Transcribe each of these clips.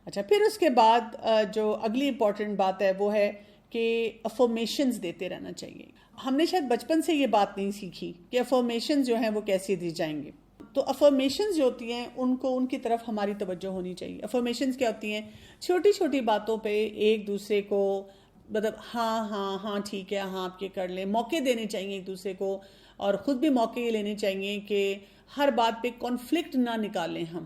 اچھا، پھر اس کے بعد جو اگلی امپورٹنٹ بات ہے وہ ہے کہ افرمیشنز دیتے رہنا چاہیے. ہم نے شاید بچپن سے یہ بات نہیں سیکھی کہ افرمیشنز جو ہیں وہ کیسے دی جائیں گے. تو افرمیشنز جو ہوتی ہیں ان کی طرف ہماری توجہ ہونی چاہیے. افرمیشنز کیا ہوتی ہیں؟ چھوٹی چھوٹی باتوں پہ ایک دوسرے کو مطلب ہاں ہاں ہاں ٹھیک ہے، ہاں آپ یہ کر لیں، موقع دینے چاہیے ایک دوسرے کو، اور خود بھی موقع یہ لینے چاہیے کہ ہر بات پہ کانفلکٹ نہ نکالیں ہم،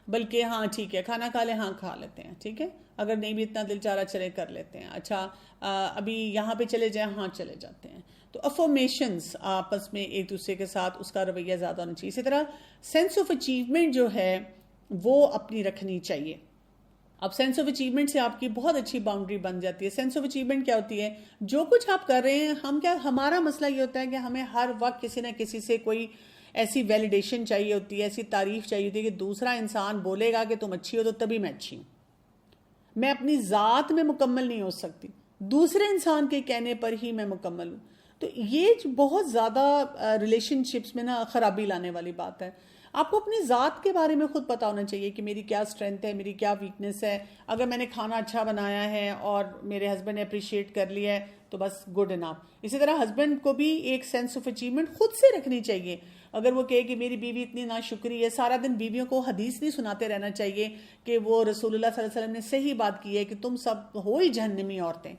بلکہ ہاں ٹھیک ہے کھانا کھا لیں، ہاں کھا لیتے ہیں، ٹھیک ہے، اگر نہیں بھی اتنا دل چاہ رہا چلے کر لیتے ہیں، اچھا ابھی یہاں پہ چلے جائیں، ہاں چلے جاتے ہیں. تو افرمیشنز آپس میں ایک دوسرے کے ساتھ اس کا رویہ زیادہ ہونا چاہیے. اسی طرح سینس آف اچیومنٹ جو ہے وہ اپنی رکھنی چاہیے. اب سینس آف اچیومنٹ سے آپ کی بہت اچھی باؤنڈری بن جاتی ہے. سینس آف اچیومنٹ کیا ہوتی ہے؟ جو کچھ آپ کر رہے ہیں، ہمارا مسئلہ یہ ہوتا ہے کہ ہمیں ہر وقت کسی نہ کسی سے کوئی ایسی ویلیڈیشن چاہیے ہوتی ہے، ایسی تعریف چاہیے ہوتی ہے کہ دوسرا انسان بولے گا کہ تم اچھی ہو تو تبھی میں اچھی ہوں. میں اپنی ذات میں مکمل نہیں ہو سکتی، دوسرے انسان کے کہنے پر ہی میں مکمل ہوں. تو یہ بہت زیادہ ریلیشن شپس میں نا خرابی لانے والی بات ہے. آپ کو اپنی ذات کے بارے میں خود پتا ہونا چاہیے کہ میری کیا اسٹرینتھ ہے، میری کیا ویکنس ہے. اگر میں نے کھانا اچھا بنایا ہے اور میرے ہسبینڈ نے اپریشیٹ کر لیا ہے تو بس گڈ انف. اسی طرح ہسبینڈ کو بھی ایک سینس آف اچیومنٹ خود سے رکھنی چاہیے. اگر وہ کہے کہ میری بیوی اتنی ناشکری ہے، سارا دن بیویوں کو حدیث نہیں سناتے رہنا چاہیے کہ وہ رسول اللہ صلی اللہ علیہ وسلم نے صحیح بات کی ہے کہ تم سب ہو ہی جہنمی عورتیں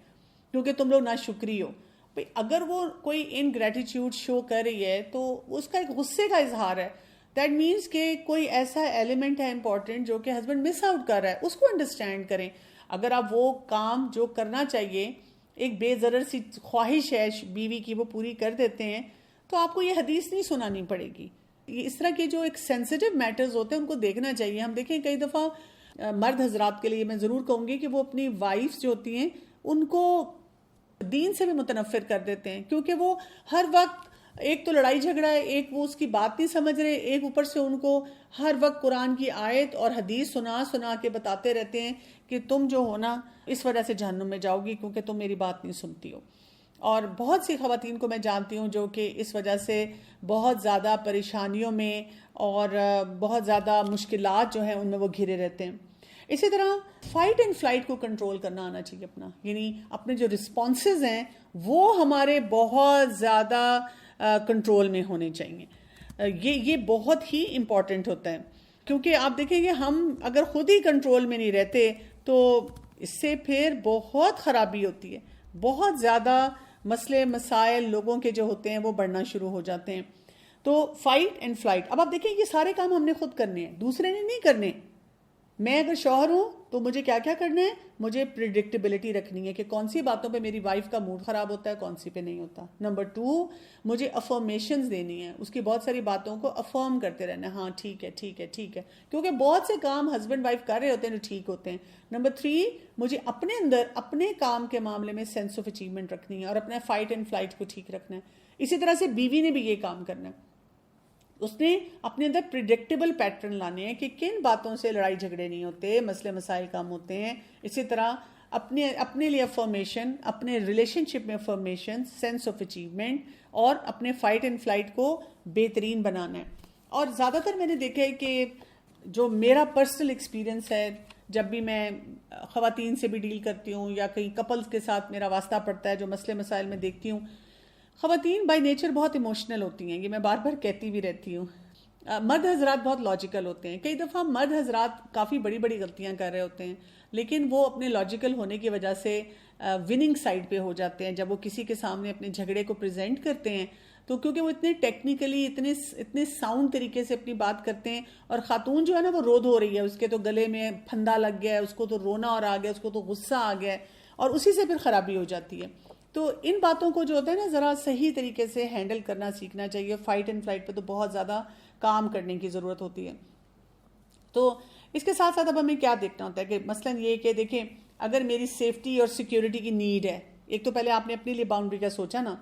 کیونکہ تم لوگ ناشکری ہو. اگر وہ کوئی ان گریٹیٹیوڈ شو کر رہی ہے تو اس کا ایک غصے کا اظہار ہے. دیٹ مینس کہ کوئی ایسا ایلیمنٹ ہے امپورٹنٹ جو کہ ہسبینڈ مس آؤٹ کر رہا ہے، اس کو انڈرسٹینڈ کریں. اگر آپ وہ کام جو کرنا چاہیے، ایک بے ضرر سی خواہش ہے بیوی کی، وہ پوری کر دیتے ہیں تو آپ کو یہ حدیث نہیں سنانی پڑے گی. اس طرح کے جو ایک سینسیٹیو میٹرز ہوتے ہیں ان کو دیکھنا چاہیے. ہم دیکھیں کئی دفعہ مرد حضرات کے لیے میں ضرور کہوں گی کہ وہ اپنی وائفز جو ہوتی ہیں ان کو دین سے بھی متنفر کر دیتے ہیں، کیونکہ وہ ہر وقت ایک تو لڑائی جھگڑا ہے، ایک وہ اس کی بات نہیں سمجھ رہے، ایک اوپر سے ان کو ہر وقت قرآن کی آیت اور حدیث سنا سنا کے بتاتے رہتے ہیں کہ تم جو ہو نا اس وجہ سے جہنم میں جاؤ گی کیونکہ تم میری بات نہیں سنتی ہو. اور بہت سی خواتین کو میں جانتی ہوں جو کہ اس وجہ سے بہت زیادہ پریشانیوں میں اور بہت زیادہ مشکلات جو ہیں ان میں وہ گھرے رہتے ہیں. اسی طرح فائٹ اینڈ فلائٹ کو کنٹرول کرنا آنا چاہیے اپنا، یعنی اپنے جو رسپانسز ہیں وہ ہمارے بہت زیادہ کنٹرول میں ہونے چاہیے. یہ بہت ہی امپورٹنٹ ہوتا ہے، کیونکہ آپ دیکھیں گے ہم اگر خود ہی کنٹرول میں نہیں رہتے تو اس سے پھر بہت خرابی ہوتی ہے. بہت زیادہ مسئلے مسائل لوگوں کے جو ہوتے ہیں وہ بڑھنا شروع ہو جاتے ہیں. تو فائٹ اینڈ فلائٹ. اب آپ دیکھیں یہ سارے کام ہم نے خود کرنے ہیں، دوسرے نے نہیں کرنے. میں اگر شوہر ہوں تو مجھے کیا کیا کرنا ہے؟ مجھے پریڈکٹیبلٹی رکھنی ہے کہ کون سی باتوں پہ میری وائف کا موڈ خراب ہوتا ہے، کون سی پہ نہیں ہوتا. نمبر 2، مجھے افرمیشنز دینی ہے، اس کی بہت ساری باتوں کو افرم کرتے رہنا ہے، ہاں ٹھیک ہے ٹھیک ہے ٹھیک ہے، کیونکہ بہت سے کام ہسبینڈ وائف کر رہے ہوتے ہیں جو ٹھیک ہوتے ہیں. نمبر 3، مجھے اپنے اندر اپنے کام کے معاملے میں سینس آف اچیومنٹ رکھنی ہے اور اپنا فائٹ اینڈ فلائٹ کو ٹھیک رکھنا ہے. اسی طرح سے بیوی نے بھی یہ کام کرنا ہے، اس نے اپنے اندر پریڈکٹیبل پیٹرن لانے ہیں کہ کن باتوں سے لڑائی جھگڑے نہیں ہوتے، مسئلے مسائل کم ہوتے ہیں. اسی طرح اپنے لیے افرمیشن، اپنے ریلیشن شپ میں افرمیشن، سینس آف اچیومنٹ اور اپنے فائٹ اینڈ فلائٹ کو بہترین بنانا ہے. اور زیادہ تر میں نے دیکھا ہے کہ جو میرا پرسنل ایکسپیرینس ہے، جب بھی میں خواتین سے بھی ڈیل کرتی ہوں یا کئی کپلز کے ساتھ میرا واسطہ پڑتا ہے، جو مسئلے مسائل میں دیکھتی ہوں، خواتین بائی نیچر بہت ایموشنل ہوتی ہیں. یہ میں بار بار کہتی بھی رہتی ہوں. مرد حضرات بہت لاجیکل ہوتے ہیں. کئی دفعہ مرد حضرات کافی بڑی بڑی غلطیاں کر رہے ہوتے ہیں لیکن وہ اپنے لاجیکل ہونے کی وجہ سے وننگ سائڈ پہ ہو جاتے ہیں. جب وہ کسی کے سامنے اپنے جھگڑے کو پریزنٹ کرتے ہیں تو کیونکہ وہ اتنے ٹیکنیکلی اتنے ساؤنڈ طریقے سے اپنی بات کرتے ہیں، اور خاتون جو ہے نا وہ رود ہو رہی ہے، اس کے تو گلے میں پھندا لگ گیا ہے، اس کو تو رونا اور آ گیا، اس کو تو غصہ آ گیا ہے، اور اسی سے پھر خرابی ہو جاتی ہے. تو ان باتوں کو جو ہوتا ہے نا ذرا صحیح طریقے سے ہینڈل کرنا سیکھنا چاہیے. فائٹ اینڈ فلائٹ پہ تو بہت زیادہ کام کرنے کی ضرورت ہوتی ہے. تو اس کے ساتھ ساتھ اب ہمیں کیا دیکھنا ہوتا ہے کہ مثلاً یہ کہ دیکھیں اگر میری سیفٹی اور سیکیورٹی کی نیڈ ہے، ایک تو پہلے آپ نے اپنے لیے باؤنڈری کا سوچا نا،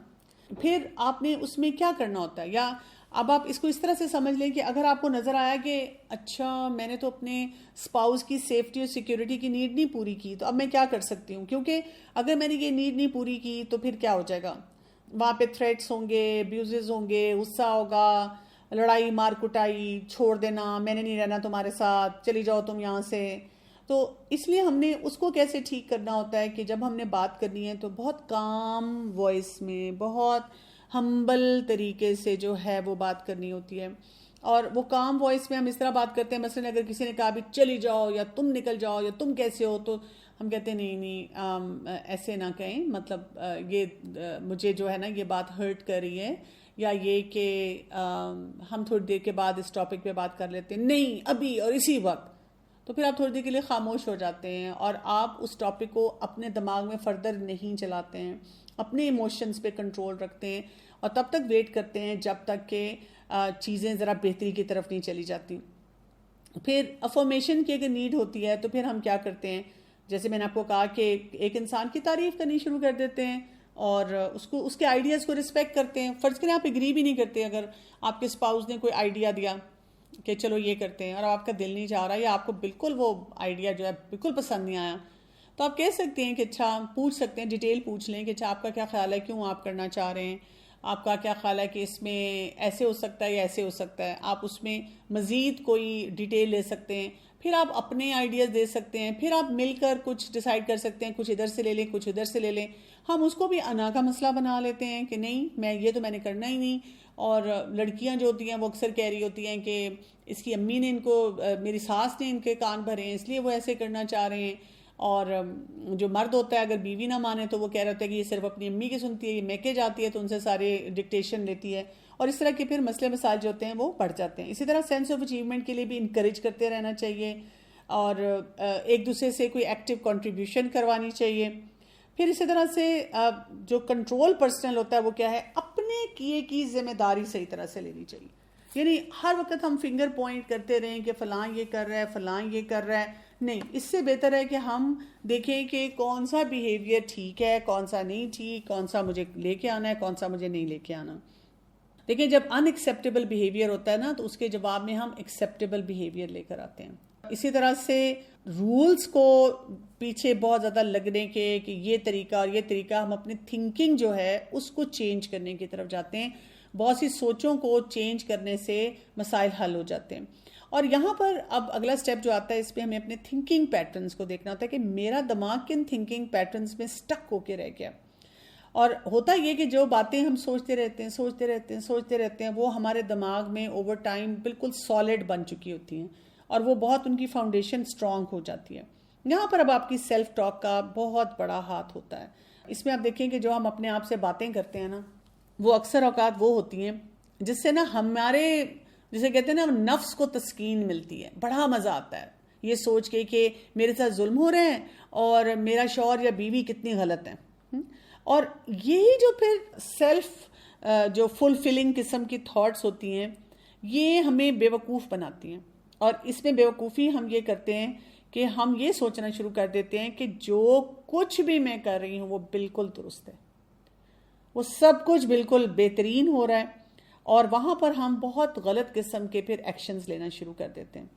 پھر آپ نے اس میں کیا کرنا ہوتا ہے. یا اب آپ اس کو اس طرح سے سمجھ لیں کہ اگر آپ کو نظر آیا کہ اچھا میں نے تو اپنے اسپاؤس کی سیفٹی اور سیکیورٹی کی نیڈ نہیں پوری کی، تو اب میں کیا کر سکتی ہوں؟ کیونکہ اگر میں نے یہ نیڈ نہیں پوری کی تو پھر کیا ہو جائے گا، وہاں پہ تھریٹس ہوں گے، ابیوزز ہوں گے، غصہ ہوگا، لڑائی مار کٹائی، چھوڑ دینا، میں نے نہیں رہنا تمہارے ساتھ، چلی جاؤ تم یہاں سے. تو اس لیے ہم نے اس کو کیسے ٹھیک کرنا ہوتا ہے کہ جب ہم نے بات کرنی ہے تو بہت کام وائس میں، بہت ہمبل طریقے سے جو ہے وہ بات کرنی ہوتی ہے. اور وہ کام وائس میں ہم اس طرح بات کرتے ہیں، مثلا اگر کسی نے کہا بھی چلی جاؤ یا تم نکل جاؤ یا تم کیسے ہو، تو ہم کہتے ہیں نہیں ایسے نہ کہیں، مطلب یہ مجھے جو ہے نا یہ بات ہرٹ کر رہی ہے، یا یہ کہ ہم تھوڑی دیر کے بعد اس ٹاپک پہ بات کر لیتے ہیں، نہیں ابھی اور اسی وقت. تو پھر آپ تھوڑی دیر کے لیے خاموش ہو جاتے ہیں اور آپ اس ٹاپک کو اپنے دماغ میں فردر نہیں چلاتے ہیں، اپنے ایموشنز پہ کنٹرول رکھتے ہیں اور تب تک ویٹ کرتے ہیں جب تک کہ چیزیں ذرا بہتری کی طرف نہیں چلی جاتی. پھر افرمیشن کی اگر نیڈ ہوتی ہے تو پھر ہم کیا کرتے ہیں، جیسے میں نے آپ کو کہا کہ ایک انسان کی تعریف کرنی شروع کر دیتے ہیں اور اس کے آئیڈیاز کو رسپیکٹ کرتے ہیں. فرض کریں آپ ایگری بھی نہیں کرتے، اگر آپ کے اسپاؤس نے کوئی آئیڈیا دیا کہ چلو یہ کرتے ہیں اور آپ کا دل نہیں چاہ رہا یا آپ کو بالکل وہ آئیڈیا جو ہے بالکل پسند نہیں آیا، تو آپ کہہ سکتے ہیں کہ اچھا، پوچھ سکتے ہیں، ڈیٹیل پوچھ لیں کہ اچھا آپ کا کیا خیال ہے، کیوں آپ کرنا چاہ رہے ہیں، آپ کا کیا خیال ہے کہ اس میں ایسے ہو سکتا ہے یا ایسے ہو سکتا ہے. آپ اس میں مزید کوئی ڈیٹیل لے سکتے ہیں، پھر آپ اپنے آئیڈیاز دے سکتے ہیں، پھر آپ مل کر کچھ ڈیسائیڈ کر سکتے ہیں، کچھ ادھر سے لے لیں کچھ ادھر سے لے لیں. ہم اس کو بھی انا کا مسئلہ بنا لیتے ہیں کہ نہیں میں نے کرنا ہی نہیں. اور لڑکیاں جو ہوتی ہیں وہ اکثر کہہ رہی ہوتی ہیں کہ اس کی امی نے ان کو، میری ساس نے ان کے کان بھرے ہیں اس لیے وہ ایسے کرنا چاہ رہے ہیں. اور جو مرد ہوتا ہے اگر بیوی نہ مانے تو وہ کہہ رہا ہوتا ہے کہ یہ صرف اپنی امی کی سنتی ہے، یہ میکے جاتی ہے تو ان سے سارے ڈکٹیشن لیتی ہے. اور اس طرح کے پھر مسئلے مسائل جو ہوتے ہیں وہ بڑھ جاتے ہیں. اسی طرح سینس آف اچیومنٹ کے لیے بھی انکریج کرتے رہنا چاہیے اور ایک دوسرے سے کوئی ایکٹیو کنٹریبیوشن کروانی چاہیے. پھر اسی طرح سے جو کنٹرول پرسنل ہوتا ہے وہ کیا ہے، اپنے کیے کی ذمہ داری صحیح طرح سے لینی چاہیے. یعنی ہر وقت ہم فنگر پوائنٹ کرتے رہیں کہ فلاں یہ کر رہا ہے، فلاں یہ کر رہا ہے، نہیں. اس سے بہتر ہے کہ ہم دیکھیں کہ کون سا بیہیویئر ٹھیک ہے، کون سا نہیں ٹھیک، کون سا مجھے لے کے آنا ہے، کون سا مجھے نہیں لے کے آنا. دیکھیں جب ان ایکسیپٹیبل بیہیویئر ہوتا ہے نا تو اس کے جواب میں ہم ایکسیپٹیبل بیہیویئر لے کر آتے ہیں. اسی طرح سے رولز کو پیچھے بہت زیادہ لگنے کے کہ یہ طریقہ اور یہ طریقہ، ہم اپنی تھنکنگ جو ہے اس کو چینج کرنے کی طرف جاتے ہیں. بہت سی سوچوں کو چینج کرنے سے مسائل حل ہو جاتے ہیں. اور یہاں پر اب اگلا سٹیپ جو آتا ہے، اس پہ ہمیں اپنے تھنکنگ پیٹرنز کو دیکھنا ہوتا ہے کہ میرا دماغ کن تھنکنگ پیٹرنز میں سٹک ہو کے رہ گیا. اور ہوتا یہ کہ جو باتیں ہم سوچتے رہتے ہیں وہ ہمارے دماغ میں اوور ٹائم بالکل سالڈ بن چکی ہوتی ہیں اور وہ بہت ان کی فاؤنڈیشن سٹرونگ ہو جاتی ہے. یہاں پر اب آپ کی سیلف ٹاک کا بہت بڑا ہاتھ ہوتا ہے. اس میں آپ دیکھیں کہ جو ہم اپنے آپ سے باتیں کرتے ہیں نا، وہ اکثر اوقات وہ ہوتی ہیں جس سے نا ہمارے، جسے کہتے ہیں نا، نفس کو تسکین ملتی ہے. بڑا مزہ آتا ہے یہ سوچ کے کہ میرے ساتھ ظلم ہو رہے ہیں اور میرا شوہر یا بیوی کتنی غلط ہیں. اور یہی جو پھر سیلف جو فلفلنگ قسم کی تھاٹس ہوتی ہیں یہ ہمیں بیوقوف بناتی ہیں. اور اس میں بیوقوفی ہم یہ کرتے ہیں کہ ہم یہ سوچنا شروع کر دیتے ہیں کہ جو کچھ بھی میں کر رہی ہوں وہ بالکل درست ہے، وہ سب کچھ بالکل بہترین ہو رہا ہے. اور وہاں پر ہم بہت غلط قسم کے پھر ایکشنز لینا شروع کر دیتے ہیں.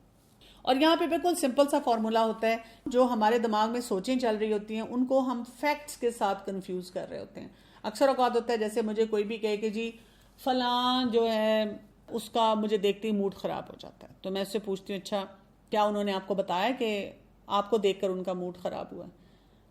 اور یہاں پہ بالکل سمپل سا فارمولا ہوتا ہے، جو ہمارے دماغ میں سوچیں چل رہی ہوتی ہیں ان کو ہم فیکٹس کے ساتھ کنفیوز کر رہے ہوتے ہیں. اکثر اوقات ہوتا ہے جیسے مجھے کوئی بھی کہے کہ جی فلاں جو ہے اس کا مجھے دیکھتے ہی موڈ خراب ہو جاتا ہے، تو میں اس سے پوچھتی ہوں اچھا کیا انہوں نے آپ کو بتایا کہ آپ کو دیکھ کر ان کا موڈ خراب ہوا؟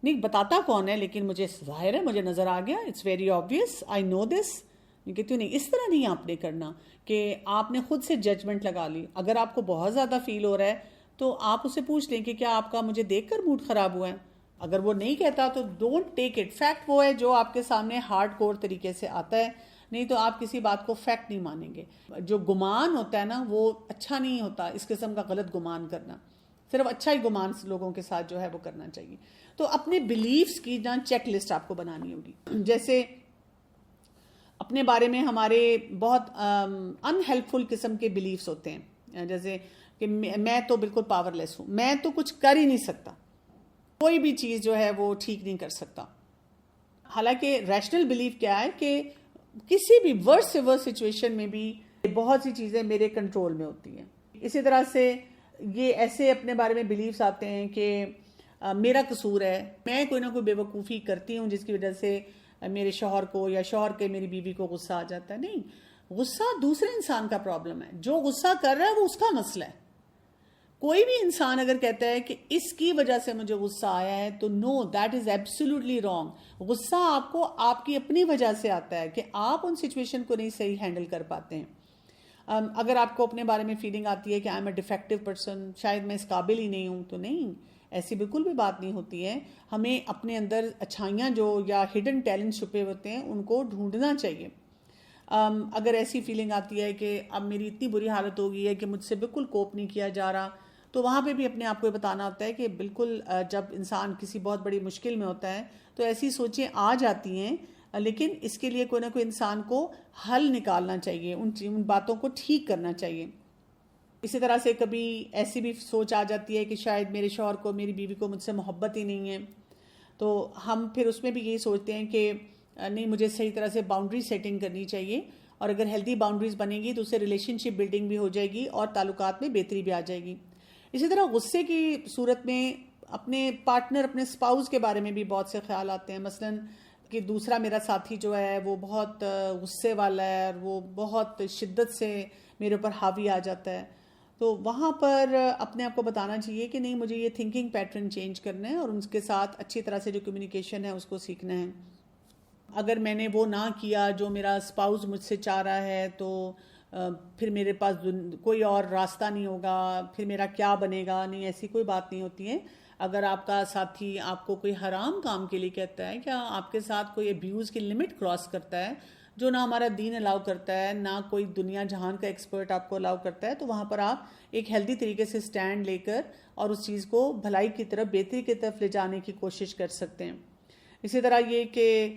نہیں بتاتا کون ہے، لیکن مجھے ظاہر ہے، مجھے نظر آ گیا، اٹس ویری آبویس، آئی نو دس. کہتی ہوں نہیں، اس طرح نہیں آپ نے کرنا کہ آپ نے خود سے ججمنٹ لگا لی. اگر آپ کو بہت زیادہ فیل ہو رہا ہے تو آپ اسے پوچھ لیں کہ کیا آپ کا مجھے دیکھ کر موڈ خراب ہوا ہے. اگر وہ نہیں کہتا تو ڈونٹ ٹیک اٹ. فیکٹ وہ ہے جو آپ کے سامنے ہارڈ کور طریقے سے آتا ہے، نہیں تو آپ کسی بات کو فیکٹ نہیں مانیں گے. جو گمان ہوتا ہے نا وہ اچھا نہیں ہوتا، اس قسم کا غلط گمان کرنا. صرف اچھا ہی گمان لوگوں کے ساتھ جو ہے وہ کرنا چاہیے. تو اپنے بلیفز کی نا چیک لسٹ آپ کو بنانی ہوگی. جیسے اپنے بارے میں ہمارے بہت ان ہیلپ فل قسم کے بلیفز ہوتے ہیں، جیسے کہ میں تو بالکل پاور لیس ہوں، میں تو کچھ کر ہی نہیں سکتا، کوئی بھی چیز جو ہے وہ ٹھیک نہیں کر سکتا. حالانکہ ریشنل بلیف کیا ہے کہ کسی بھی ورس سے ورس سچویشن میں بھی بہت سی چیزیں میرے کنٹرول میں ہوتی ہیں. اسی طرح سے یہ ایسے اپنے بارے میں بلیفز آتے ہیں کہ میرا قصور ہے، میں کوئی نہ کوئی بے وقوفی کرتی ہوں جس کی وجہ سے میرے شوہر کو یا شوہر کے میری بیوی کو غصہ آ جاتا ہے. نہیں، غصہ دوسرے انسان کا پرابلم ہے، جو غصہ کر رہا ہے وہ اس کا مسئلہ ہے. کوئی بھی انسان اگر کہتا ہے کہ اس کی وجہ سے مجھے غصہ آیا ہے تو نو، دیٹ از ایبسولوٹلی رانگ. غصہ آپ کو آپ کی اپنی وجہ سے آتا ہے کہ آپ ان سچویشن کو نہیں صحیح ہینڈل کر پاتے ہیں. اگر آپ کو اپنے بارے میں فیلنگ آتی ہے کہ I am a de facto person, شاید میں اس قابل ہی نہیں ہوں، تو نہیں، ایسی بالکل بھی بات نہیں ہوتی ہے. ہمیں اپنے اندر اچھائیاں جو یا ہڈن ٹیلنٹ چھپے ہوتے ہیں ان کو ڈھونڈنا چاہیے. اگر ایسی فیلنگ آتی ہے کہ اب میری اتنی بری حالت ہو گئی ہے کہ مجھ سے بالکل کوپ نہیں کیا جا رہا، تو وہاں پہ بھی اپنے آپ کو بتانا ہوتا ہے کہ بالکل جب انسان کسی بہت بڑی مشکل میں ہوتا ہے تو ایسی سوچیں آ جاتی ہیں، لیکن اس کے لیے کوئی نہ کوئی انسان کو حل نکالنا چاہیے، ان باتوں کو ٹھیک کرنا چاہیے. اسی طرح سے کبھی ایسی بھی سوچ آ جاتی ہے کہ شاید میرے شوہر کو، میری بیوی کو مجھ سے محبت ہی نہیں ہے، تو ہم پھر اس میں بھی یہی سوچتے ہیں کہ نہیں، مجھے صحیح طرح سے باؤنڈری سیٹنگ کرنی چاہیے، اور اگر ہیلدی باؤنڈریز بنے گی تو اس سے ریلیشن شپ بلڈنگ بھی ہو جائے گی اور تعلقات میں بہتری بھی آ جائے گی. اسی طرح غصے کی صورت میں اپنے پارٹنر، اپنے اسپاؤس کے بارے میں بھی بہت سے خیال آتے ہیں. مثلاً کہ دوسرا میرا ساتھی جو ہے وہ بہت غصے والا ہے اور وہ بہت شدت سے میرے اوپر حاوی آ جاتا ہے، تو وہاں پر اپنے آپ کو بتانا چاہیے کہ نہیں، مجھے یہ تھنکنگ پیٹرن چینج کرنا ہے اور ان کے ساتھ اچھی طرح سے جو کمیونیکیشن ہے اس کو سیکھنا ہے. اگر میں نے وہ نہ کیا جو میرا اسپاؤس مجھ سے چاہ رہا ہے تو پھر میرے پاس کوئی اور راستہ نہیں ہوگا، پھر میرا کیا بنے گا. نہیں، ایسی کوئی بات نہیں ہوتی ہے. اگر آپ کا ساتھی آپ کو کوئی حرام کام کے لیے کہتا ہے، کیا آپ کے ساتھ کوئی ابیوز کی لمٹ کراس کرتا ہے جو نہ ہمارا دین الاؤ کرتا ہے، نہ کوئی دنیا جہان کا ایکسپرٹ آپ کو الاؤ کرتا ہے، تو وہاں پر آپ ایک ہیلدی طریقے سے سٹینڈ لے کر اور اس چیز کو بھلائی کی طرف، بہتری کی طرف لے جانے کی کوشش کر سکتے ہیں. اسی طرح یہ کہ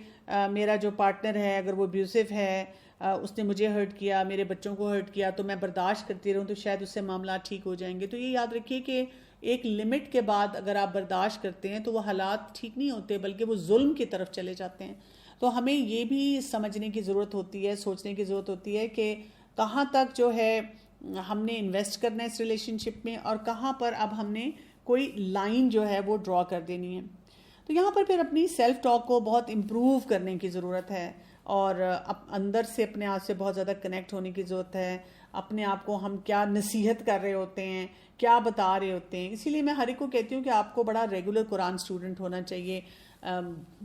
میرا جو پارٹنر ہے اگر وہ ابیوسو ہے، اس نے مجھے ہرٹ کیا، میرے بچوں کو ہرٹ کیا، تو میں برداشت کرتی رہوں تو شاید اس سے معاملات ٹھیک ہو جائیں گے. تو یہ یاد رکھیے کہ ایک لمٹ کے بعد اگر آپ برداشت کرتے ہیں تو وہ حالات ٹھیک نہیں ہوتے، بلکہ وہ ظلم کی طرف چلے جاتے ہیں. تو ہمیں یہ بھی سمجھنے کی ضرورت ہوتی ہے، سوچنے کی ضرورت ہوتی ہے کہ کہاں تک جو ہے ہم نے انویسٹ کرنا ہے اس ریلیشن شپ میں، اور کہاں پر اب ہم نے کوئی لائن جو ہے وہ ڈرا کر دینی ہے. تو یہاں پر پھر اپنی سیلف ٹاک کو بہت امپروو کرنے کی ضرورت ہے، اور اندر سے اپنے آپ سے بہت زیادہ کنیکٹ ہونے کی ضرورت ہے. اپنے آپ کو ہم کیا نصیحت کر رہے ہوتے ہیں، کیا بتا رہے ہوتے ہیں. اسی لیے میں ہر ایک کو کہتی ہوں کہ آپ کو بڑا ریگولر قرآن اسٹوڈنٹ ہونا چاہیے.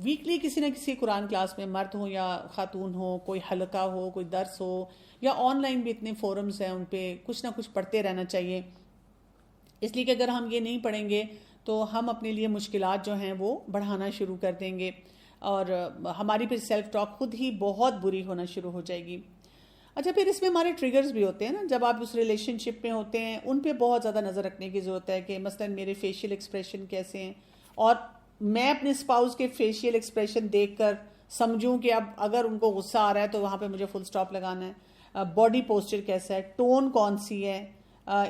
ویکلی کسی نہ کسی قرآن کلاس میں، مرد ہو یا خاتون ہو، کوئی حلقہ ہو، کوئی درس ہو، یا آن لائن بھی اتنے فورمز ہیں، ان پہ کچھ نہ کچھ پڑھتے رہنا چاہیے. اس لیے کہ اگر ہم یہ نہیں پڑھیں گے تو ہم اپنے لیے مشکلات جو ہیں وہ بڑھانا شروع کر دیں گے، اور ہماری پھر سیلف ٹاک خود ہی بہت بری ہونا شروع ہو جائے گی. اچھا، پھر اس میں ہمارے ٹریگرز بھی ہوتے ہیں نا. جب آپ اس ریلیشن شپ میں ہوتے ہیں ان پہ بہت زیادہ نظر رکھنے کی ضرورت ہے کہ مثلاً میرے فیشیل ایکسپریشن کیسے ہیں، اور میں اپنے اسپاؤس کے فیشیل ایکسپریشن دیکھ کر سمجھوں کہ اب اگر ان کو غصہ آ رہا ہے تو وہاں پہ مجھے فل سٹاپ لگانا ہے. باڈی پوسچر کیسا ہے، ٹون کون سی ہے،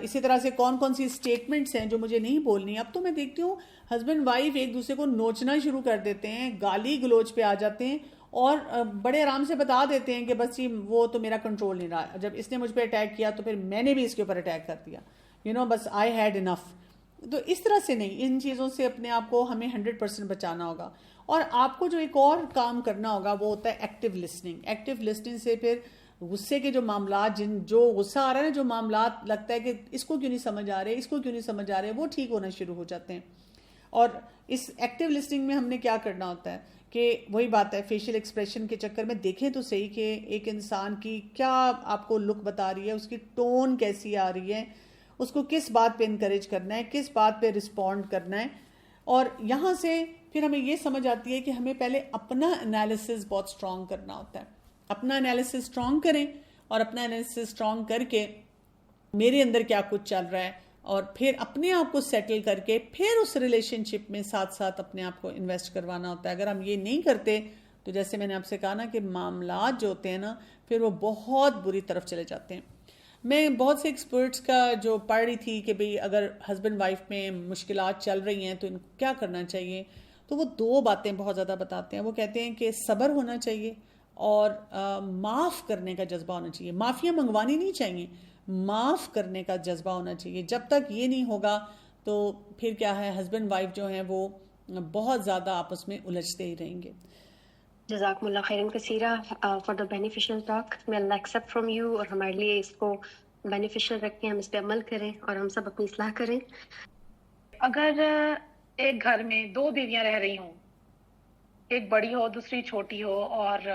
اسی طرح سے کون کون سی اسٹیٹمنٹس ہیں جو مجھے نہیں بولنی. اب تو میں دیکھتی ہوں ہسبینڈ وائف ایک دوسرے کو نوچنا شروع کر دیتے ہیں، گالی گلوچ پہ آ جاتے ہیں، اور بڑے آرام سے بتا دیتے ہیں کہ بس جی وہ تو میرا کنٹرول نہیں رہا، جب اس نے مجھ پہ اٹیک کیا تو پھر میں نے بھی اس کے اوپر اٹیک کر دیا، بس آئی ہیڈ انف. تو اس طرح سے نہیں، ان چیزوں سے اپنے آپ کو ہمیں 100% بچانا ہوگا. اور آپ کو جو ایک اور کام کرنا ہوگا وہ ہوتا ہے ایکٹیو لسننگ. ایکٹیو لسننگ سے پھر غصے کے جو معاملات، جو غصہ آ رہا ہے نا، جو معاملات لگتا ہے کہ اس کو کیوں نہیں سمجھ آ رہے، اس کو کیوں نہیں سمجھ آ رہے، وہ ٹھیک ہونا شروع ہو جاتے ہیں. اور اس ایکٹیو لسننگ میں ہم نے کیا کرنا ہوتا ہے کہ وہی بات ہے، فیشیل ایکسپریشن کے چکر میں دیکھیں تو صحیح کہ ایک انسان کی کیا آپ کو لک بتا رہی ہے، اس کی ٹون کیسی آ رہی ہے، اس کو کس بات پہ انکریج کرنا ہے، کس بات پہ رسپونڈ کرنا ہے. اور یہاں سے پھر ہمیں یہ سمجھ آتی ہے کہ ہمیں پہلے اپنا انالیسس بہت اسٹرانگ کرنا ہوتا ہے. اپنا انالیسس اسٹرانگ کریں، اور اپنا انالیسس اسٹرانگ کر کے میرے اندر کیا کچھ چل رہا ہے، اور پھر اپنے آپ کو سیٹل کر کے پھر اس ریلیشن شپ میں ساتھ ساتھ اپنے آپ کو انویسٹ کروانا ہوتا ہے. اگر ہم یہ نہیں کرتے تو جیسے میں نے آپ سے کہا نا کہ معاملات جو ہوتے ہیں نا پھر وہ بہت بری طرف چلے جاتے ہیں. میں بہت سے ایکسپرٹس کا جو پڑھ رہی تھی کہ بھئی اگر ہسبینڈ وائف میں مشکلات چل رہی ہیں تو ان کو کیا کرنا چاہیے، تو وہ 2 باتیں بہت زیادہ بتاتے ہیں. وہ کہتے ہیں کہ صبر ہونا چاہیے اور معاف کرنے کا جذبہ ہونا چاہیے. معافیاں منگوانی نہیں چاہیے، معاف کرنے کا جذبہ ہونا چاہیے. جب تک یہ نہیں ہوگا تو پھر کیا ہے، ہسبینڈ وائف جو ہیں وہ بہت زیادہ آپس میں الجھتے ہی رہیں گے. جزاکم اللہ خیرن کثیرہ فار دا بینیفیشل ٹاک. میں اللہ ایکسیپٹ فرام یو، اور ہمارے لیے اس کو بینیفیشل رکھیں, ہم اس پہ عمل کریں اور ہم سب اپنی اصلاح کریں. اگر ایک گھر میں 2 بیویاں رہ رہی ہوں, ایک بڑی ہو دوسری چھوٹی ہو, اور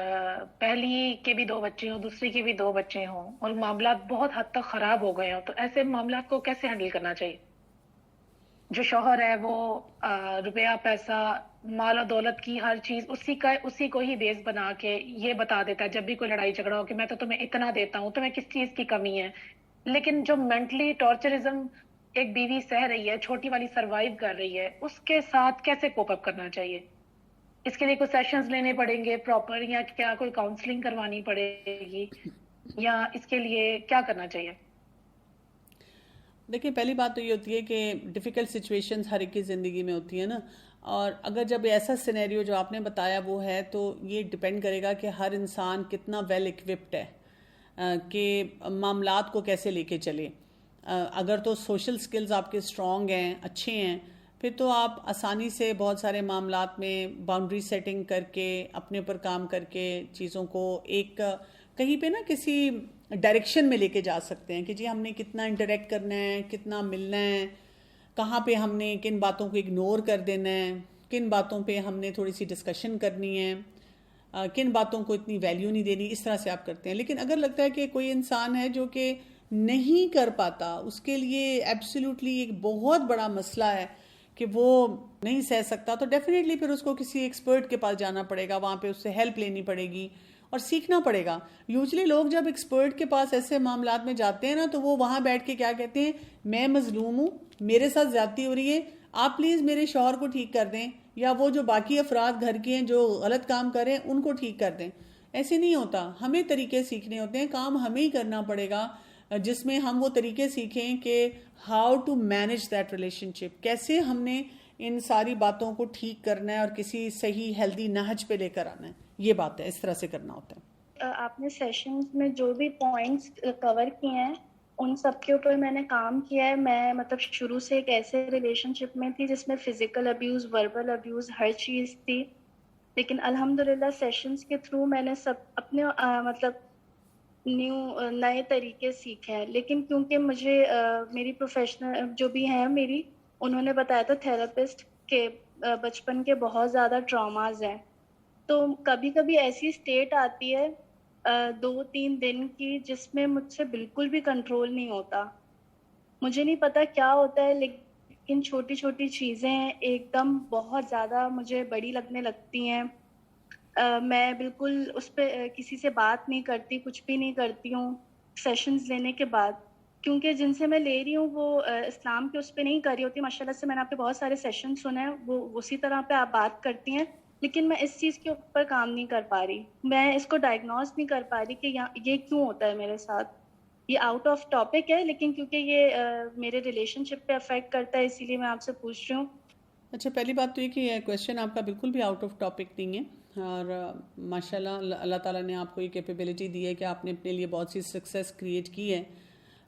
پہلی کے بھی 2 بچے ہوں دوسری کے بھی 2 بچے ہوں, اور معاملات بہت حد تک خراب ہو گئے ہوں, تو ایسے معاملات کو کیسے ہینڈل کرنا چاہیے؟ جو شوہر ہے وہ روپیہ پیسہ مال و دولت کی ہر چیز اسی کو ہی بیس بنا کے یہ بتا دیتا ہے جب بھی کوئی لڑائی جھگڑا ہو کہ میں تو تمہیں اتنا دیتا ہوں, تمہیں کس چیز کی کمی ہے. لیکن جو مینٹلی ٹارچرزم ایک بیوی سہ رہی ہے, چھوٹی والی سروائیو کر رہی ہے, اس کے ساتھ کیسے کوپ اپ کرنا چاہیے؟ اس کے لیے کوئی سیشنز لینے پڑیں گے پراپر, یا کیا کوئی کاؤنسلنگ کروانی پڑے گی, یا اس کے لیے کیا کرنا چاہیے؟ دیکھیں, پہلی بات تو یہ ہوتی ہے کہ ڈیفیکلٹ سچویشنز ہر ایک کی زندگی میں ہوتی ہیں نا, اور اگر جب ایسا سینیریو جو آپ نے بتایا وہ ہے, تو یہ ڈپینڈ کرے گا کہ ہر انسان کتنا ویل اکوپڈ ہے کہ معاملات کو کیسے لے کے چلے. اگر تو سوشل سکلز آپ کے اسٹرانگ ہیں, اچھے ہیں, پھر تو آپ آسانی سے بہت سارے معاملات میں باؤنڈری سیٹنگ کر کے اپنے اوپر کام کر کے چیزوں کو ایک کہیں پہ نا کسی ڈائریکشن میں لے کے جا سکتے ہیں کہ جی ہم نے کتنا انٹریکٹ کرنا ہے, کتنا ملنا ہے, کہاں پہ ہم نے کن باتوں کو اگنور کر دینا ہے, کن باتوں پہ ہم نے تھوڑی سی ڈسکشن کرنی ہے, کن باتوں کو اتنی ویلیو نہیں دینی, اس طرح سے آپ کرتے ہیں. لیکن اگر لگتا ہے کہ کوئی انسان ہے جو کہ نہیں کر پاتا, اس کے لیے ایبسلیوٹلی ایک بہت بڑا مسئلہ ہے کہ وہ نہیں سہ سکتا, تو ڈیفینیٹلی پھر اس کو کسی ایکسپرٹ کے پاس جانا پڑے گا, وہاں پہ اس سے ہیلپ لینی پڑے گی اور سیکھنا پڑے گا. یوزلی لوگ جب ایکسپرٹ کے پاس ایسے معاملات میں جاتے ہیں نا, تو وہ وہاں بیٹھ کے کیا کہتے ہیں, میں مظلوم ہوں, میرے ساتھ زیادتی ہو رہی ہے, آپ پلیز میرے شوہر کو ٹھیک کر دیں, یا وہ جو باقی افراد گھر کے ہیں جو غلط کام کریں ان کو ٹھیک کر دیں. ایسے نہیں ہوتا, ہمیں طریقے سیکھنے ہوتے ہیں, کام ہمیں ہی کرنا پڑے گا, جس میں ہم وہ طریقے سیکھیں کہ how to manage that relationship, کیسے ہم نے ان ساری باتوں کو ٹھیک کرنا ہے اور کسی صحیح ہیلدی نہج پہ لے کر آنا ہے. یہ بات ہے, اس طرح سے کرنا ہوتا ہے. آپ نے سیشنز میں جو بھی پوائنٹس کور کیے ہیں ان سب کے اوپر میں نے کام کیا ہے. میں مطلب شروع سے ایک ایسے ریلیشن شپ میں تھی جس میں فزیکل ابیوز, وربل ابیوز, ہر چیز تھی, لیکن الحمدللہ سیشنز کے تھرو میں نے سب اپنے مطلب نئے طریقے سیکھے ہیں. لیکن کیونکہ مجھے میری پروفیشنل جو بھی ہیں میری, انہوں نے بتایا تھا تھراپسٹ کہ بچپن کے بہت زیادہ ٹراماز ہیں, تو کبھی کبھی ایسی اسٹیٹ آتی ہے 2-3 دن کی جس میں مجھ سے بالکل بھی کنٹرول نہیں ہوتا. مجھے نہیں پتا کیا ہوتا ہے, لیکن چھوٹی چھوٹی چیزیں ایک دم بہت زیادہ مجھے بڑی لگنے لگتی ہیں. میں بالکل اس پہ کسی سے بات نہیں کرتی, کچھ بھی نہیں کرتی ہوں سیشنز لینے کے بعد, کیونکہ جن سے میں لے رہی ہوں وہ اسلام کے اس پہ نہیں کر رہی ہوتی. ماشاءاللہ سے میں نے آپ کے بہت سارے سیشن سنے ہیں, وہ اسی طرح پہ آپ بات کرتی ہیں, لیکن میں اس چیز کے اوپر کام نہیں کر پا رہی. میں اس کو ڈائگنوز نہیں کر پا رہی کہ یہ کیوں ہوتا ہے میرے ساتھ. یہ آؤٹ آف ٹاپک ہے, لیکن کیونکہ یہ میرے ریلیشن شپ پہ افیکٹ کرتا ہے, اسی لیے میں آپ سے پوچھ رہی ہوں. اچھا, پہلی بات تو یہ کہ یہ کویشچن آپ کا بالکل بھی آؤٹ آف ٹاپک نہیں ہے, اور ماشاءاللہ اللہ تعالیٰ نے آپ کو یہ کیپیبلٹی دی ہے کہ آپ نے اپنے لیے بہت سی سکسیس کریٹ کی ہے.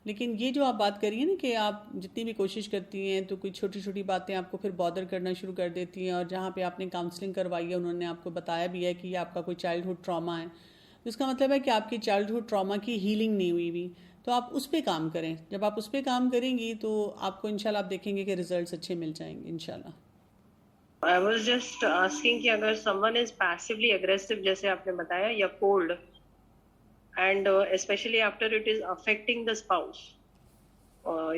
لیکن یہ جو آپ بات کریے نا کہ آپ جتنی بھی کوشش کرتی ہیں تو کوئی چھوٹی چھوٹی باتیں آپ کو پھر بادر کرنا شروع کر دیتی ہیں, اور جہاں پہ آپ نے کاؤنسلنگ کروائی ہے انہوں نے آپ کو بتایا بھی ہے کہ یہ آپ کا کوئی چائلڈہڈ ٹراما ہے, تو اس کا مطلب ہے کہ آپ کی چائلڈہڈ ٹراما کی ہیلنگ نہیں ہوئی. تو آپ اس پہ کام کریں. جب آپ اس پہ کام کریں گی تو آپ کو انشاءاللہ آپ دیکھیں گے کہ ریزلٹس اچھے مل جائیں گے انشاءاللہ. I was just asking کہ اگر someone is passively aggressive جیسے آپ نے بتایا, یا cold, and especially after it is affecting the spouse,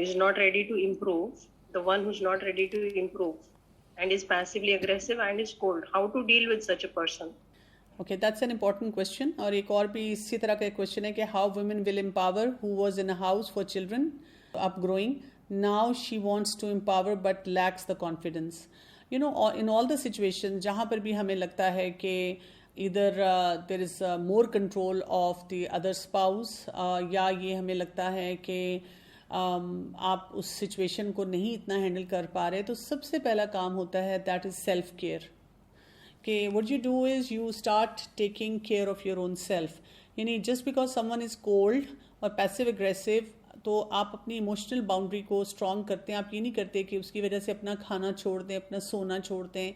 is not ready to improve, the one who's not ready to improve and is passively aggressive and is cold, how to deal with such a person? Okay, that's an important question. اور ایک اور بھی اسی طرح کا ایک question ہے کہ how women will empower who was in a house for children up growing, now she wants to empower but lacks the confidence. You know, in all the situation جہاں پر بھی ہمیں لگتا ہے کہ either there is more control of the other spouse, یا یہ ہمیں لگتا ہے کہ آپ اس سچویشن کو نہیں اتنا ہینڈل کر پا رہے, تو سب سے پہلا کام ہوتا ہے دیٹ از سیلف کیئر. کہ what you do is you start taking care of your own self. یعنی just because someone is cold اور passive aggressive تو آپ اپنی ایموشنل باؤنڈری کو اسٹرانگ کرتے ہیں. آپ یہ نہیں کرتے کہ اس کی وجہ سے اپنا کھانا چھوڑ دیں, اپنا سونا چھوڑ دیں,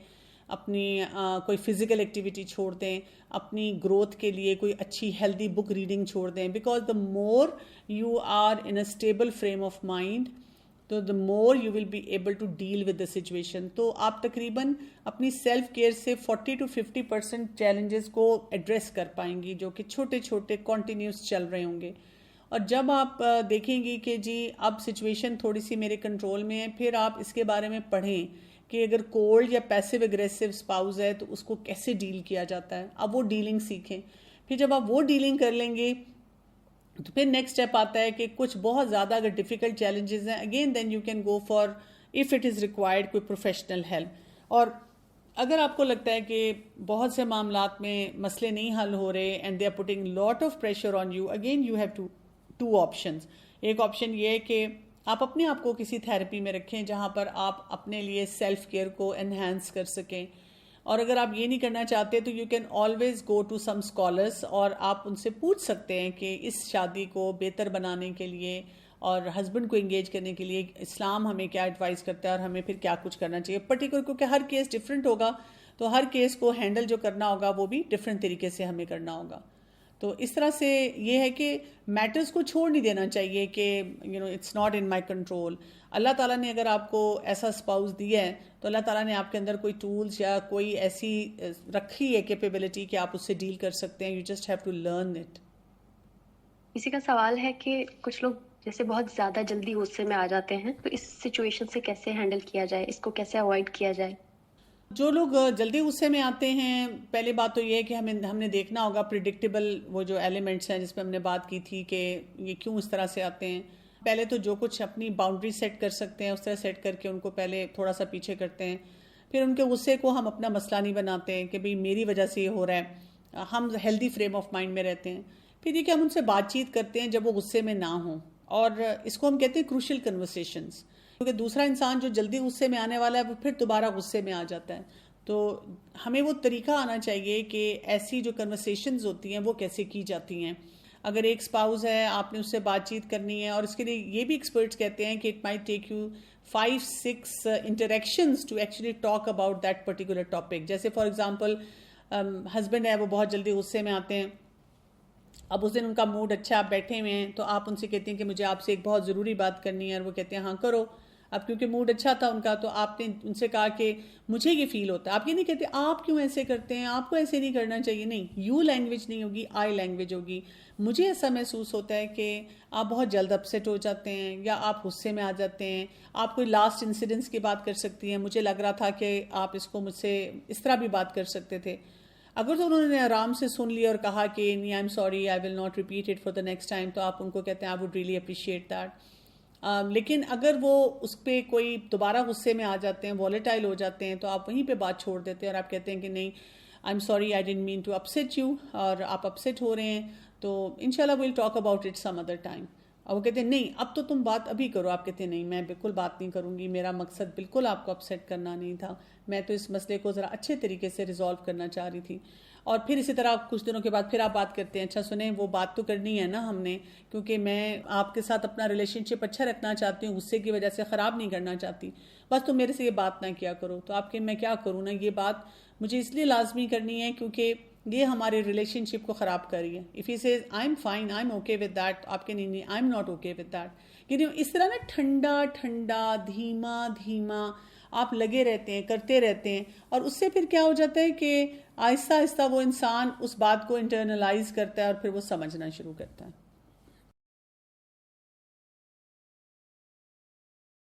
اپنی کوئی فزیکل ایکٹیویٹی چھوڑ دیں, اپنی گروتھ کے لیے کوئی اچھی ہیلدی بک ریڈنگ چھوڑ دیں, because the more you are in a stable frame of mind تو the more you will be able to deal with the situation. تو آپ تقریباً اپنی سیلف کیئر سے 40 to 50% چیلنجز کو ایڈریس کر پائیں گی جو کہ چھوٹے چھوٹے کنٹینیوس چل رہے ہوں گے. اور جب آپ دیکھیں گی کہ جی اب سچویشن تھوڑی سی میرے کنٹرول میں ہے, پھر آپ اس کے بارے میں پڑھیں کہ اگر کولڈ یا پیسو اگریسو اسپاؤز ہے تو اس کو کیسے ڈیل کیا جاتا ہے. اب وہ ڈیلنگ سیکھیں. پھر جب آپ وہ ڈیلنگ کر لیں گے تو پھر نیکسٹ اسٹیپ آتا ہے کہ کچھ بہت زیادہ اگر ڈیفیکلٹ چیلنجز ہیں, again then you can go for if it is required کوئی پروفیشنل ہیلپ. اور اگر آپ کو لگتا ہے کہ بہت سے معاملات میں مسئلے نہیں حل ہو رہے and they are putting lot of pressure on you, again you have two options. ایک آپشن یہ ہے کہ آپ اپنے آپ کو کسی تھیراپی میں رکھیں جہاں پر آپ اپنے لیے سیلف کیئر کو انہینس کر سکیں. اور اگر آپ یہ نہیں کرنا چاہتے تو you can always go to some scholars اور آپ ان سے پوچھ سکتے ہیں کہ اس شادی کو بہتر بنانے کے لیے اور ہسبینڈ کو انگیج کرنے کے لیے اسلام ہمیں کیا ایڈوائز کرتا ہے اور ہمیں پھر کیا کچھ کرنا چاہیے پرٹیکولر, کیونکہ ہر کیس ڈفرینٹ ہوگا تو ہر کیس کو ہینڈل جو کرنا ہوگا وہ بھی ڈفرینٹ طریقے سے ہمیں کرنا ہوگا. تو اس طرح سے یہ ہے کہ میٹرز کو چھوڑ نہیں دینا چاہیے کہ it's not in my control. اللہ تعالیٰ نے اگر آپ کو ایسا اسپاؤس دیا ہے تو اللہ تعالیٰ نے آپ کے اندر کوئی ٹولز یا کوئی ایسی رکھی ہے کیپیبلٹی کہ آپ اس سے ڈیل کر سکتے ہیں. You just have to learn it. کسی کا سوال ہے کہ کچھ لوگ جیسے بہت زیادہ جلدی غصے میں آ جاتے ہیں, تو اس سچویشن سے کیسے ہینڈل کیا جائے, اس کو کیسے اوائڈ کیا جائے؟ جو لوگ جلدی غصے میں آتے ہیں, پہلی بات تو یہ ہے کہ ہم نے دیکھنا ہوگا پریڈکٹیبل وہ جو ایلیمنٹس ہیں جس پہ ہم نے بات کی تھی کہ یہ کیوں اس طرح سے آتے ہیں. پہلے تو جو کچھ اپنی باؤنڈری سیٹ کر سکتے ہیں اس طرح سیٹ کر کے ان کو پہلے تھوڑا سا پیچھے کرتے ہیں. پھر ان کے غصے کو ہم اپنا مسئلہ نہیں بناتے ہیں کہ بھئی میری وجہ سے یہ ہو رہا ہے. ہم ہیلدی فریم آف مائنڈ میں رہتے ہیں. پھر یہ کہ ہم ان سے بات چیت کرتے ہیں جب وہ غصے میں نہ ہوں, اور اس کو ہم کہتے ہیں کروشل کنورسیشنز, کیونکہ دوسرا انسان جو جلدی غصے میں آنے والا ہے وہ پھر دوبارہ غصے میں آ جاتا ہے. تو ہمیں وہ طریقہ آنا چاہیے کہ ایسی جو کنورسیشنز ہوتی ہیں وہ کیسے کی جاتی ہیں. اگر ایک اسپاؤز ہے, آپ نے اس سے بات چیت کرنی ہے, اور اس کے لیے یہ بھی ایکسپرٹس کہتے ہیں کہ it might take you 5-6 interactions to actually talk about that particular topic. جیسے فار ایگزامپل ہسبینڈ ہے, وہ بہت جلدی غصے میں آتے ہیں. اب اس دن ان کا موڈ اچھا, آپ بیٹھے ہوئے ہیں, تو آپ ان سے کہتے ہیں کہ مجھے آپ سے ایک بہت ضروری بات کرنی ہے, اور وہ کہتے ہیں ہاں کرو. اب کیونکہ موڈ اچھا تھا ان کا, تو آپ نے ان سے کہا کہ مجھے یہ فیل ہوتا ہے. آپ یہ نہیں کہتے آپ کیوں ایسے کرتے ہیں, آپ کو ایسے نہیں کرنا چاہیے. نہیں, یو لینگویج نہیں ہوگی, آئی لینگویج ہوگی. مجھے ایسا محسوس ہوتا ہے کہ آپ بہت جلد اپسیٹ ہو جاتے ہیں یا آپ غصے میں آ جاتے ہیں. آپ کوئی لاسٹ انسیڈنٹس کی بات کر سکتی ہیں, مجھے لگ رہا تھا کہ آپ اس کو مجھ سے اس طرح بھی بات کر سکتے تھے. اگر تو انہوں نے آرام سے سن لیا اور کہا کہ I am sorry, I will not repeat it for the next time, تو آپ ان کو کہتے ہیں I would really appreciate that. لیکن اگر وہ اس پہ کوئی دوبارہ غصے میں آ جاتے ہیں, والیٹائل ہو جاتے ہیں, تو آپ وہیں پہ بات چھوڑ دیتے ہیں اور آپ کہتے ہیں کہ نہیں, I'm sorry, I didn't mean to upset you, اور آپ اپسیٹ ہو رہے ہیں, تو انشاءاللہ we'll talk about it some other time. اور وہ کہتے ہیں نہیں اب تو تم بات ابھی کرو. آپ کہتے ہیں نہیں, میں بالکل بات نہیں کروں گی, میرا مقصد بالکل آپ کو اپسیٹ کرنا نہیں تھا, میں تو اس مسئلے کو ذرا اچھے طریقے سے ریزالو کرنا چاہ رہی تھی. اور پھر اسی طرح کچھ دنوں کے بعد پھر آپ بات کرتے ہیں, اچھا سنیں وہ بات تو کرنی ہے نا ہم نے, کیونکہ میں آپ کے ساتھ اپنا ریلیشن شپ اچھا رکھنا چاہتی ہوں, غصے کی وجہ سے خراب نہیں کرنا چاہتی, بس تم میرے سے یہ بات نہ کیا کرو. تو آپ کہ میں کیا کروں نا, یہ بات مجھے اس لیے لازمی کرنی ہے کیونکہ یہ ہمارے ریلیشن شپ کو خراب کر رہی ہے. If he says I'm fine, I'm okay with that, آپ کے نہیں I'm not okay with that. یعنی اس طرح نا ٹھنڈا ٹھنڈا دھیما دھیما آپ لگے رہتے ہیں, کرتے رہتے ہیں, اور اس سے پھر کیا ہو جاتا ہے کہ آہستہ آہستہ وہ انسان اس بات کو انٹرنلائز کرتا ہے اور پھر وہ سمجھنا شروع کرتا ہے.